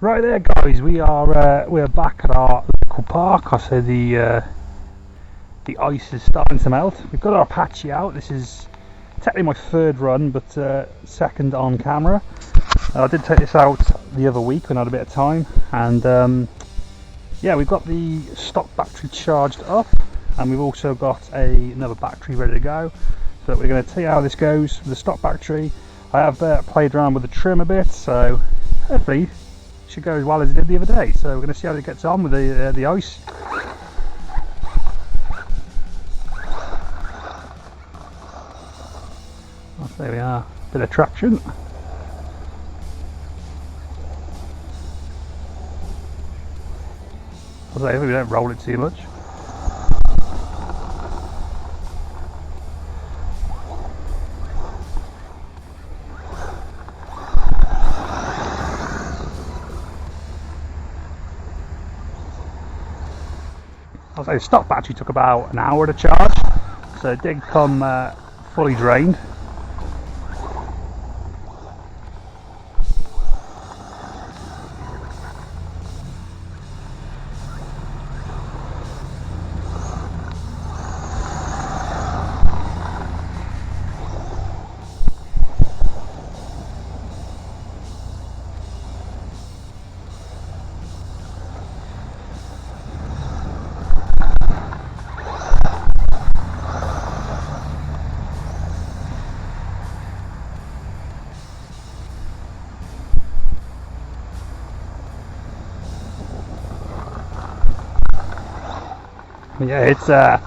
Right there, guys. We're back at our local park. I say the ice is starting to melt. We've got our Apache out. This is technically my third run, but second on camera. I did take this out the other week when I had a bit of time, and yeah, we've got the stock battery charged up, and we've also got another battery ready to go. So we're going to see how this goes with the stock battery. I have played around with the trim a bit, so hopefully it should go as well as it did the other day. So we're going to see how it gets on with the ice. Oh, there we are, bit of traction. I'll say, we don't roll it too much. I'll say the stock battery took about an hour to charge, so it did come fully drained. Yeah, it's I'm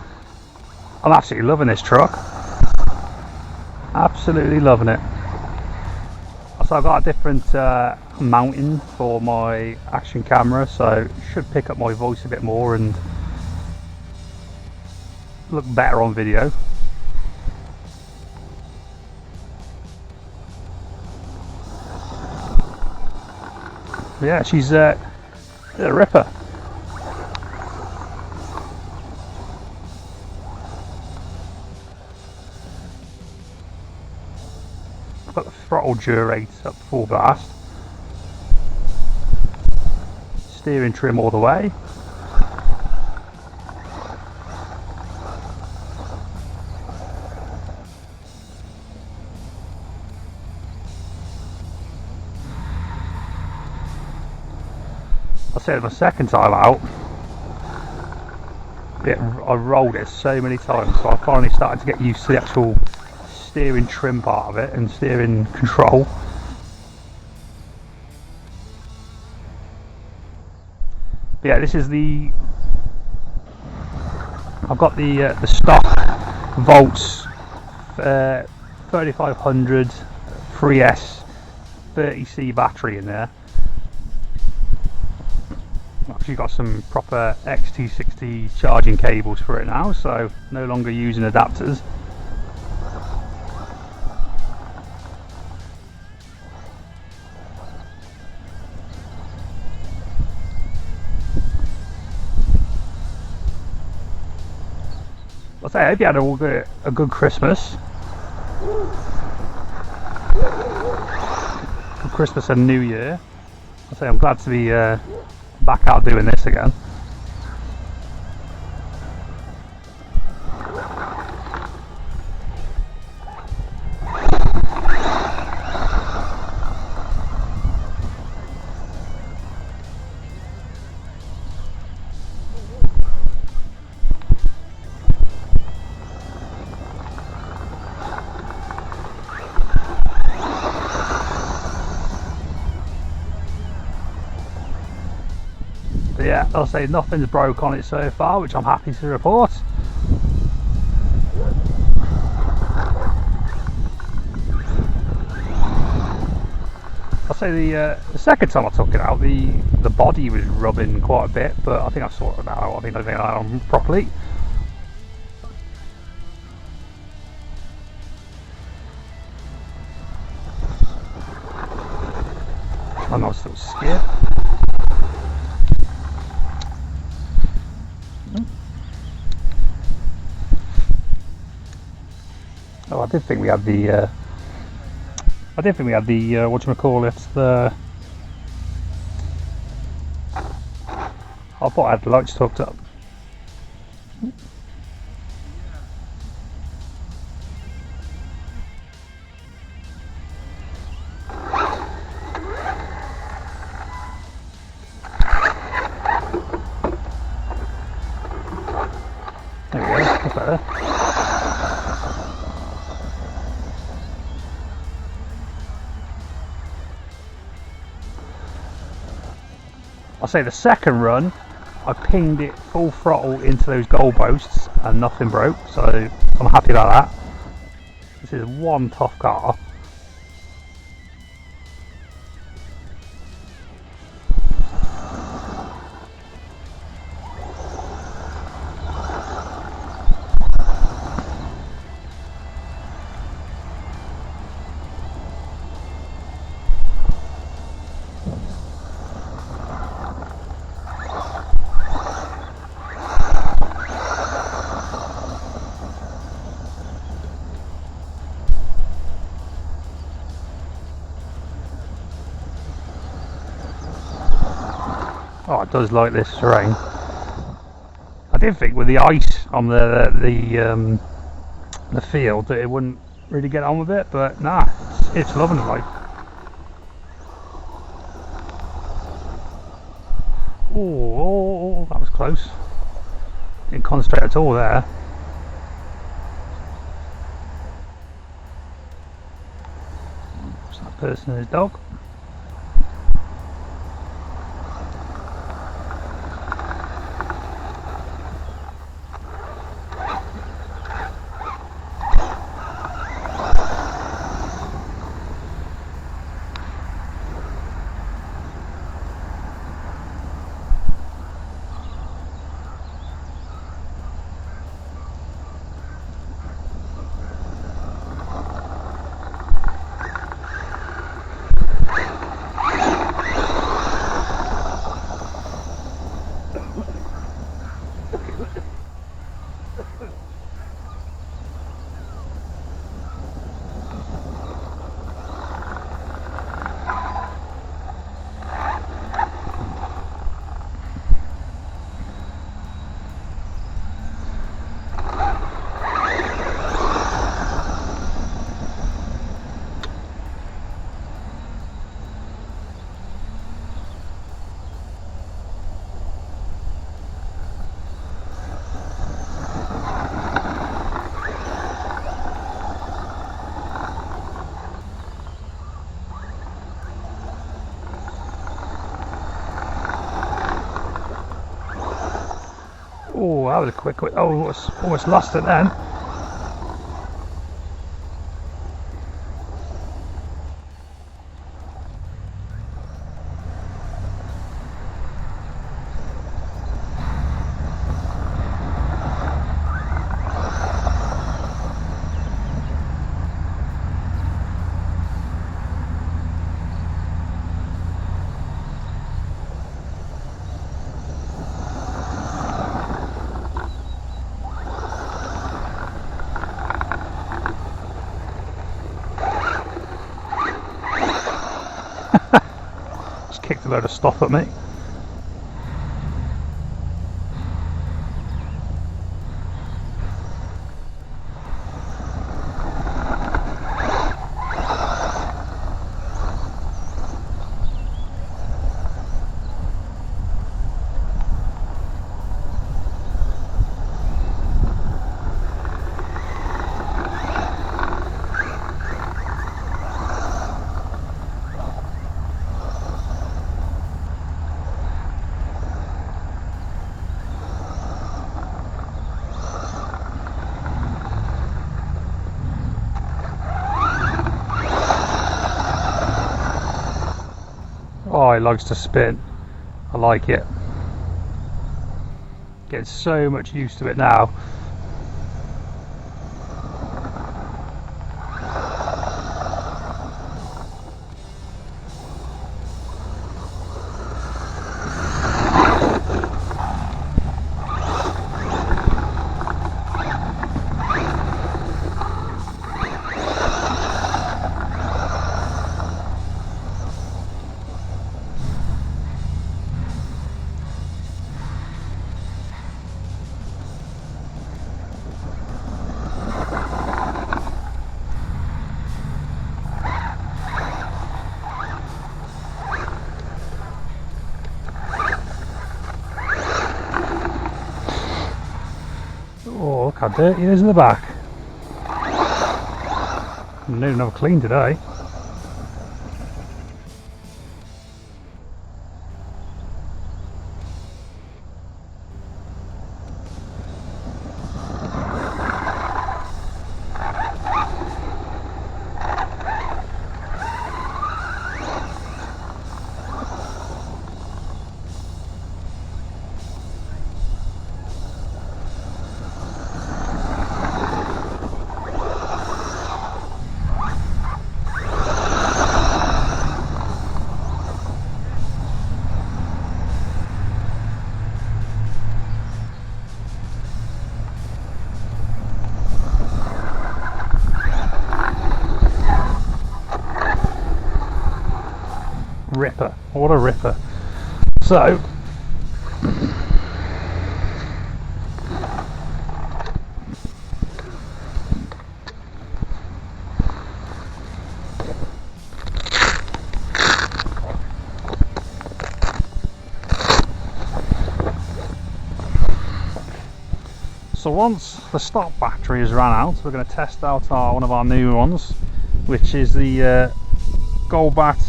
absolutely loving this truck. Absolutely loving it. So I've got a different mounting for my action camera, so it should pick up my voice a bit more and look better on video. Yeah, she's a ripper. Got the throttle durate up full blast, steering trim all the way. I said my second time out, I rolled it so many times, so I finally started to get used to the actual steering trim part of it and steering control. But yeah, this is I've got the stock volts 3500 3S 30C battery in there. I've actually got some proper XT60 charging cables for it now, so no longer using adapters. I hope you had a good Christmas. Good Christmas and New Year. I'm glad to be back out doing this again. But yeah, I'll say nothing's broke on it so far, which I'm happy to report. I'll say the second time I took it out, the body was rubbing quite a bit, but I think I've sorted that out. I think I got it on properly. I'm not still scared. Oh, I did think we had the what do you call it, I thought I had the lights hooked up. There we go, that's better. I'll say the second run, I pinged it full throttle into those goal posts and nothing broke, so I'm happy about that. This is one tough car. Oh, it does like this terrain. I did think with the ice on the field that it wouldn't really get on with it, but nah, it's loving it. Like, oh, that was close. Didn't concentrate at all there. It's that person and his dog. Oh, that was a quick. Oh, almost lost it then. Just kicked a load of stuff at me. Oh, it likes to spin. I like it. Getting so much used to it now. how dirty it is in the back. No, not clean today. Ripper, what a ripper. So once the stock battery has run out, we're going to test out one of our new ones, which is the Golbat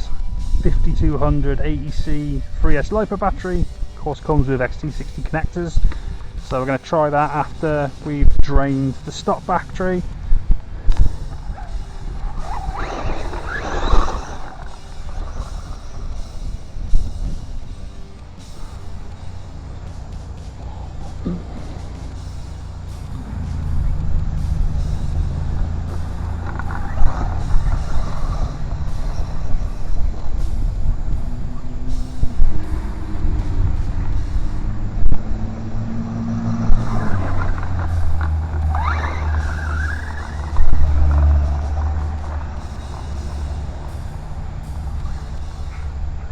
5200 AEC 3S lipo battery. Of course comes with XT60 connectors, so we're going to try that after we've drained the stock battery.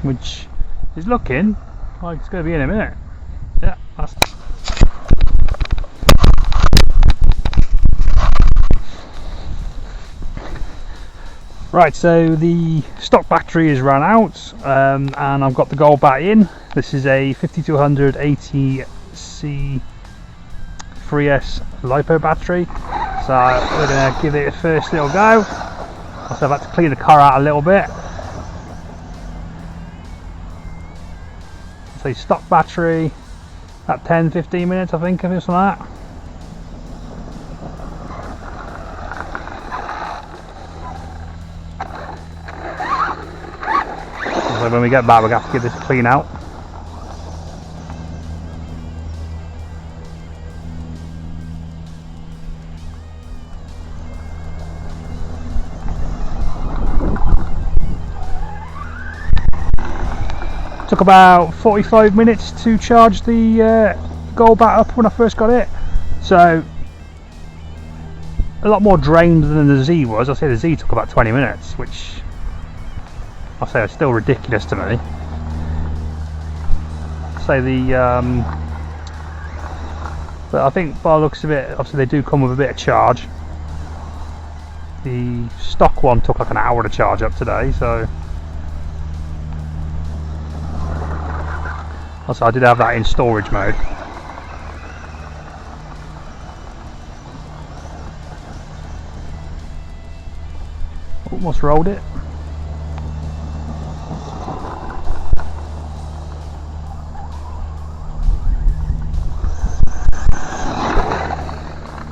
Which is looking like it's going to be in a minute. Yeah, that's right. So the stock battery is run out, and I've got the Golbat in. This is a 5200 ATC 3S lipo battery. So we're going to give it a first little go. Also, I've had to clean the car out a little bit. So stock battery, about 10-15 minutes I think of it, something like that. So when we get back we're going to have to give this a clean out. Took about 45 minutes to charge the Golbat up when I first got it, so a lot more drained than the Z was. I say the Z took about 20 minutes, which I say is still ridiculous to me. Say but I think by the looks of it, obviously they do come with a bit of charge. The stock one took like an hour to charge up today, so. Also, I did have that in storage mode. Almost rolled it.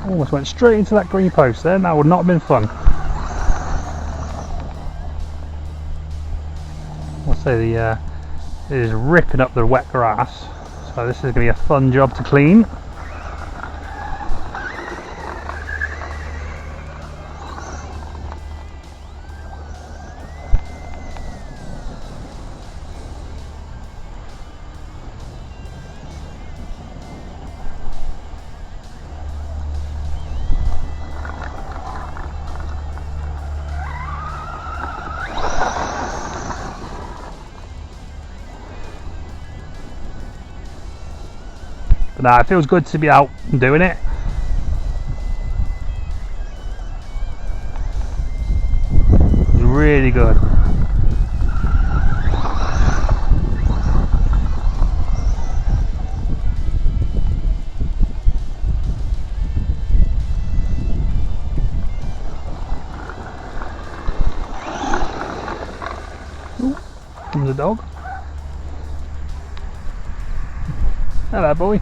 Almost went straight into that green post there. That would not have been fun. I'll say it is ripping up the wet grass, so this is going to be a fun job to clean. But now it feels good to be out and doing it. It's really good. dog. Hello, boy.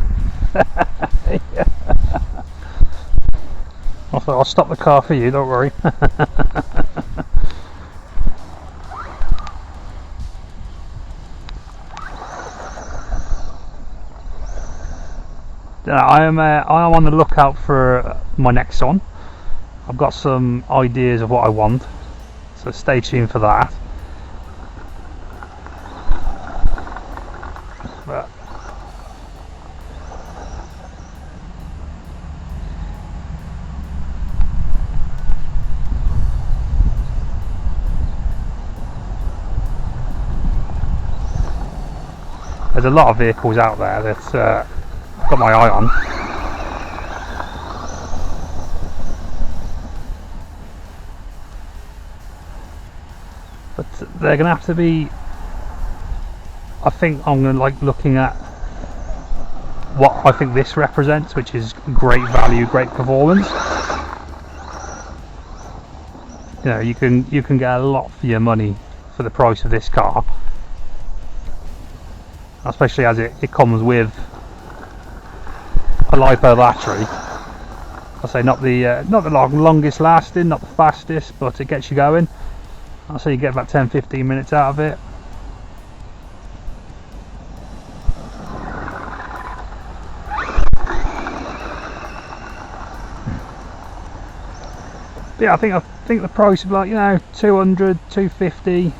I'll stop the car for you, don't worry. I am on the lookout for my next one. I've got some ideas of what I want, so stay tuned for that. But there's a lot of vehicles out there that I've got my eye on. But they're going to have to be, I think I'm going to like looking at what I think this represents, which is great value, great performance. You know, you can get a lot for your money for the price of this car, especially as it comes with a lipo battery. I'll say not the longest lasting, not the fastest, but it gets you going. I'll say you get about 10-15 minutes out of it. But yeah, I think the price of, like, you know, 200, 250,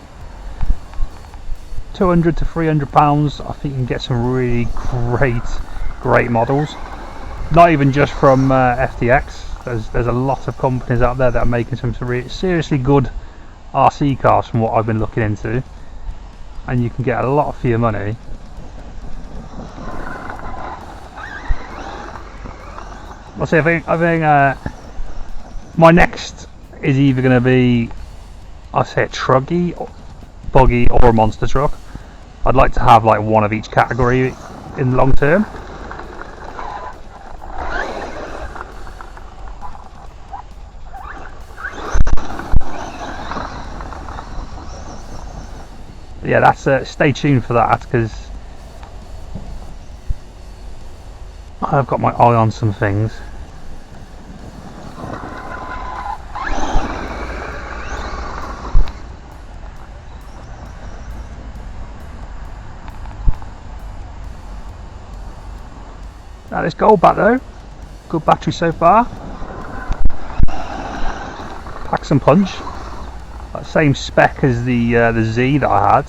200 to 300 pounds, I think you can get some really great models. Not even just from FTX. There's a lot of companies out there that are making some seriously good RC cars from what I've been looking into, and you can get a lot for your money. I'll say I think my next is either going to be, I'll say, a truggy, buggy, or a monster truck. I'd like to have like one of each category in the long term. Yeah, that's stay tuned for that, because I've got my eye on some things. Now this Golbat though, good battery so far. Packs and punch. Same spec as the Z that I had,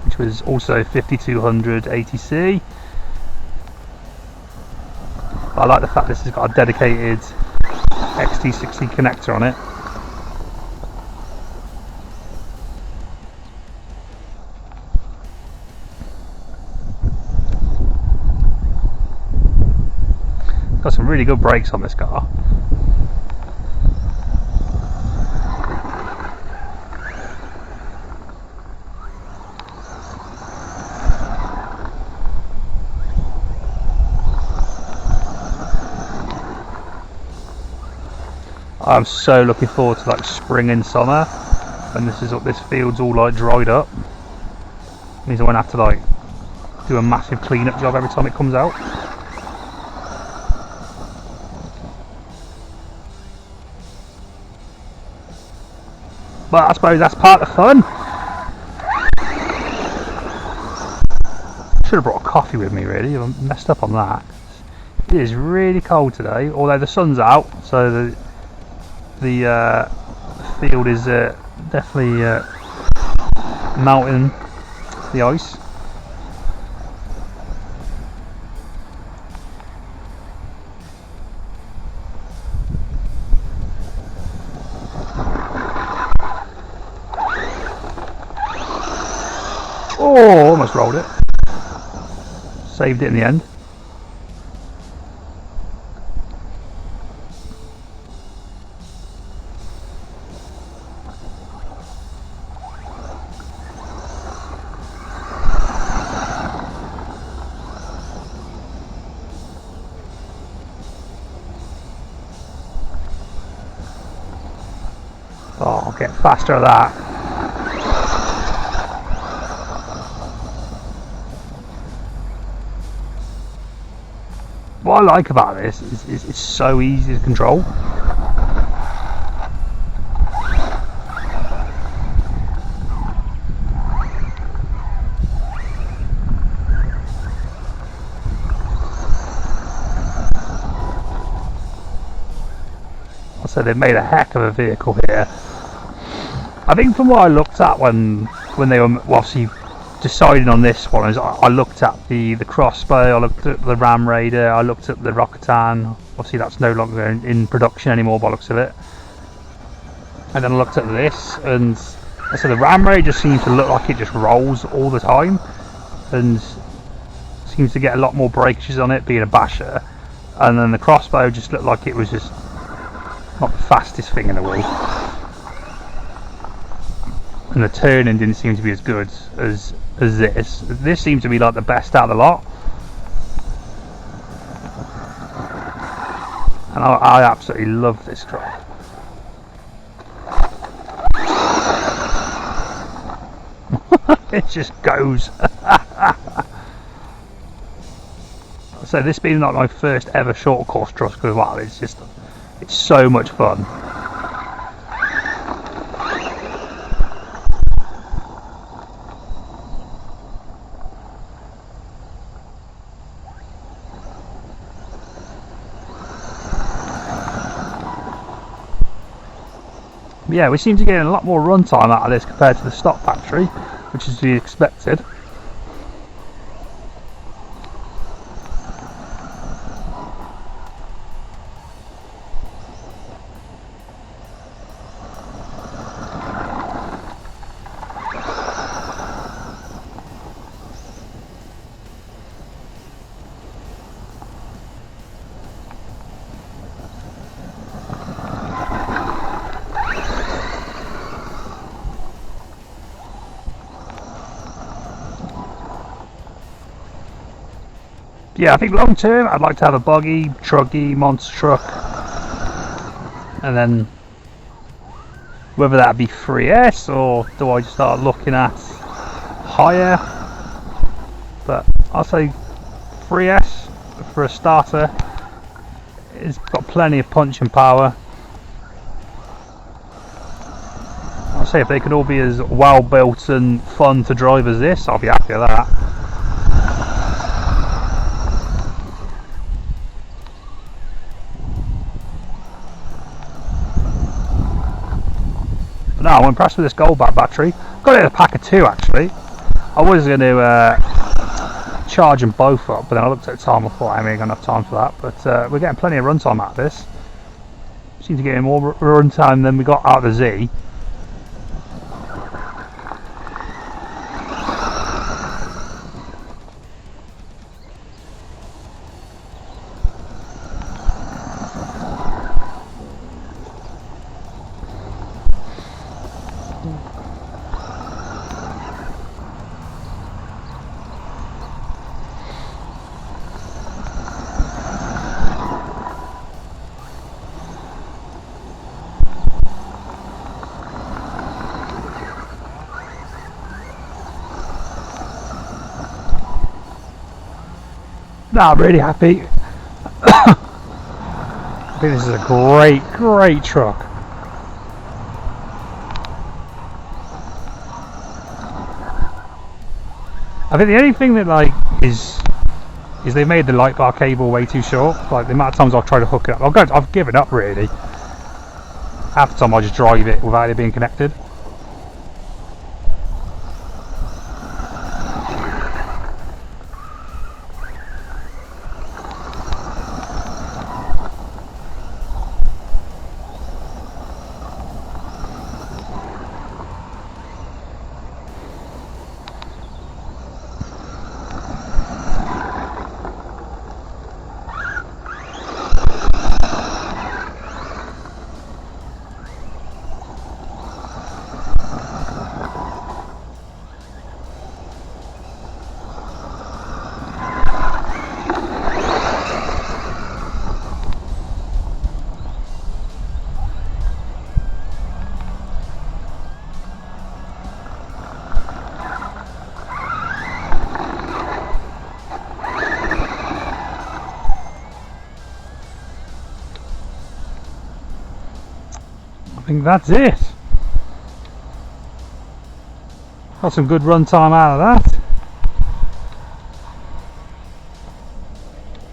which was also 5200 ATC. I like the fact this has got a dedicated XT60 connector on it. Got some really good brakes on this car. I'm so looking forward to like spring and summer, when this field's all like dried up. It means I won't have to like do a massive clean-up job every time it comes out. But I suppose that's part of the fun. Should have brought a coffee with me really. I messed up on that. It is really cold today, although the sun's out, so the field is definitely melting the ice. Oh, almost rolled it. Saved it in the end. Oh, I'll get faster at that. what I like about this is it's so easy to control. So they've made a heck of a vehicle here. I think from what I looked at when they were obviously deciding on this one, is I looked at the crossbow, I looked at the Ram Raider, I looked at the Rockatan. Obviously that's no longer in production anymore by the looks of it. And then I looked at this, and I said the Ram Raider just seems to look like it just rolls all the time, and seems to get a lot more breakages on it, being a basher. And then the crossbow just looked like it was just not the fastest thing in the world, and the turning didn't seem to be as good as this. This seems to be like the best out of the lot, and I absolutely love this truck. It just goes. So this being like my first ever short course truck as well, it's so much fun. Yeah, we seem to get a lot more runtime out of this compared to the stock battery, which is to be expected. Yeah, I think long term I'd like to have a buggy, truggy, monster truck, and then whether that be 3S or do I just start looking at higher, but I'll say 3S for a starter. It's got plenty of punch and power. I'll say if they could all be as well built and fun to drive as this, I'll be happy with that. No, I'm impressed with this Golbat battery. Got it in a pack of 2 actually. I was going to charge them both up, but then I looked at the time and thought I ain't got enough time for that. But we're getting plenty of runtime out of this. Seem to get more runtime than we got out of the Z. No, I'm really happy. I think this is a great truck. I think the only thing that is they made the light bar cable way too short. Like the amount of times I've tried to hook it up, I've given up really. Half the time I just drive it without it being connected. think that's it. Got some good run time out of that.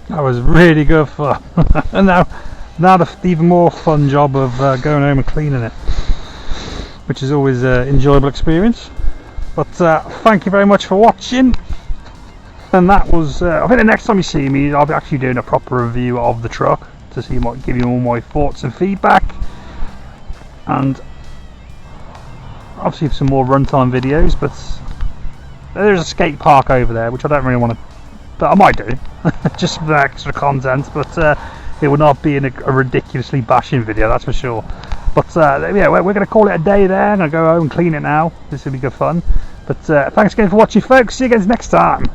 That was really good fun. And now the even more fun job of going home and cleaning it, which is always an enjoyable experience. But thank you very much for watching. And that was, I think the next time you see me, I'll be actually doing a proper review of the truck to see what, give you all my thoughts and feedback. And obviously some more runtime videos, but there's a skate park over there, which I don't really want to, but I might do, just for the extra content, but it would not be in a ridiculously bashing video, that's for sure. But yeah, we're going to call it a day there. I'm going to go home and clean it now. This will be good fun. But thanks again for watching, folks. See you guys next time.